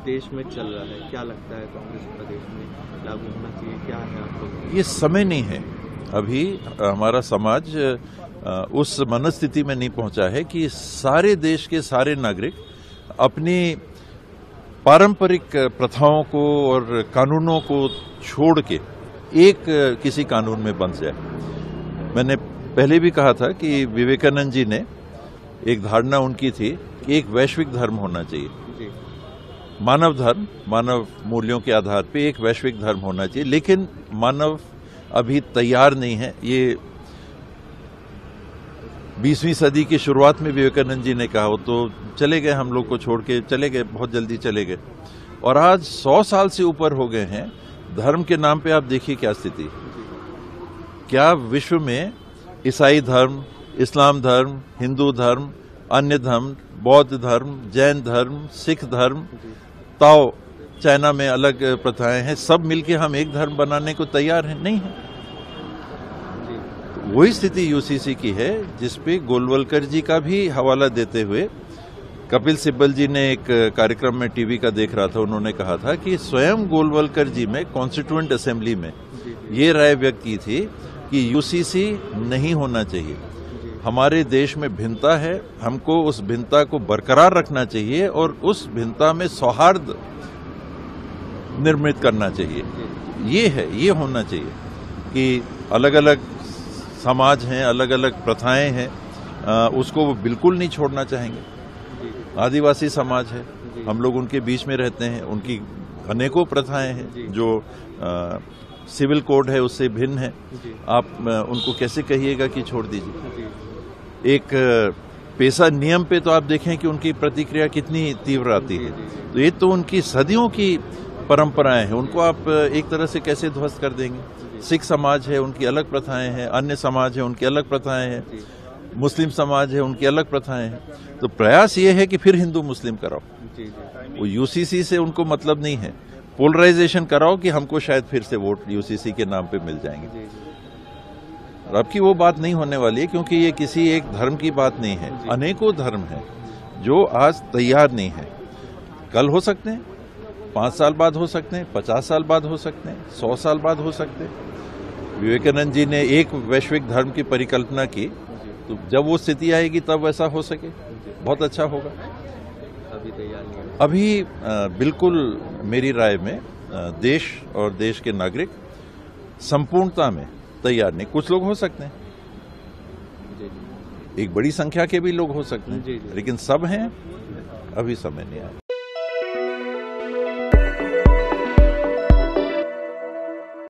देश में चल रहा है, क्या लगता है कांग्रेस प्रदेश में लागू होना चाहिए, क्या है आपको? ये समय नहीं है। अभी हमारा समाज उस मनस्थिति में नहीं पहुंचा है कि सारे देश के सारे नागरिक अपनी पारंपरिक प्रथाओं को और कानूनों को छोड़ के एक किसी कानून में बंध जाए। मैंने पहले भी कहा था कि विवेकानंद जी ने एक धारणा उनकी थी कि एक वैश्विक धर्म होना चाहिए, मानव धर्म, मानव मूल्यों के आधार पे एक वैश्विक धर्म होना चाहिए। लेकिन मानव अभी तैयार नहीं है। ये 20वीं सदी की शुरुआत में विवेकानंद जी ने कहा, हो तो चले गए, हम लोग को छोड़ के चले गए, बहुत जल्दी चले गए। और आज 100 साल से ऊपर हो गए हैं। धर्म के नाम पे आप देखिए क्या स्थिति। क्या विश्व में ईसाई धर्म, इस्लाम धर्म, हिंदू धर्म, अन्य धर्म, बौद्ध धर्म, जैन धर्म, सिख धर्म, ताओ, चाइना में अलग प्रथाएं हैं, सब मिलके हम एक धर्म बनाने को तैयार हैं? नहीं है। वही स्थिति यूसीसी की है, जिसपे गोलवलकर जी का भी हवाला देते हुए कपिल सिब्बल जी ने एक कार्यक्रम में टीवी का देख रहा था, उन्होंने कहा था कि स्वयं गोलवलकर जी में कॉन्स्टिट्यूएंट असेंबली में ये राय व्यक्त की थी कि यूसीसी नहीं होना चाहिए। हमारे देश में भिन्नता है, हमको उस भिन्नता को बरकरार रखना चाहिए और उस भिन्नता में सौहार्द निर्मित करना चाहिए। ये है, ये होना चाहिए कि अलग अलग समाज हैं, अलग अलग प्रथाएं हैं, उसको वो बिल्कुल नहीं छोड़ना चाहेंगे। आदिवासी समाज है, हम लोग उनके बीच में रहते हैं, उनकी अनेकों प्रथाएं हैं जो सिविल कोड है उससे भिन्न है। आप उनको कैसे कहिएगा कि छोड़ दीजिए। एक पेशा नियम पे तो आप देखें कि उनकी प्रतिक्रिया कितनी तीव्र आती है। तो ये तो उनकी सदियों की परंपराएं हैं, उनको आप एक तरह से कैसे ध्वस्त कर देंगे। सिख समाज है, उनकी अलग प्रथाएं हैं, अन्य समाज है, उनकी अलग प्रथाएं हैं, मुस्लिम समाज है, उनकी अलग प्रथाएं हैं। तो प्रयास ये है कि फिर हिंदू मुस्लिम कराओ। वो यूसीसी से उनको मतलब नहीं है। पोलराइजेशन कराओ कि हमको शायद फिर से वोट यूसीसी के नाम पे मिल जाएंगे। और अब की वो बात नहीं होने वाली है, क्योंकि ये किसी एक धर्म की बात नहीं है। अनेकों धर्म हैं जो आज तैयार नहीं है। कल हो सकते हैं, 5 साल बाद हो सकते हैं, 50 साल बाद हो सकते हैं, 100 साल बाद हो सकते हैं। विवेकानंद जी ने एक वैश्विक धर्म की परिकल्पना की, तो जब वो स्थिति आएगी तब वैसा हो सके, बहुत अच्छा होगा। अभी तैयार नहीं है। अभी बिल्कुल मेरी राय में देश और देश के नागरिक संपूर्णता में तैयार नहीं। कुछ लोग हो सकते हैं, एक बड़ी संख्या के भी लोग हो सकते हैं, लेकिन सब हैं, अभी समय नहीं आया।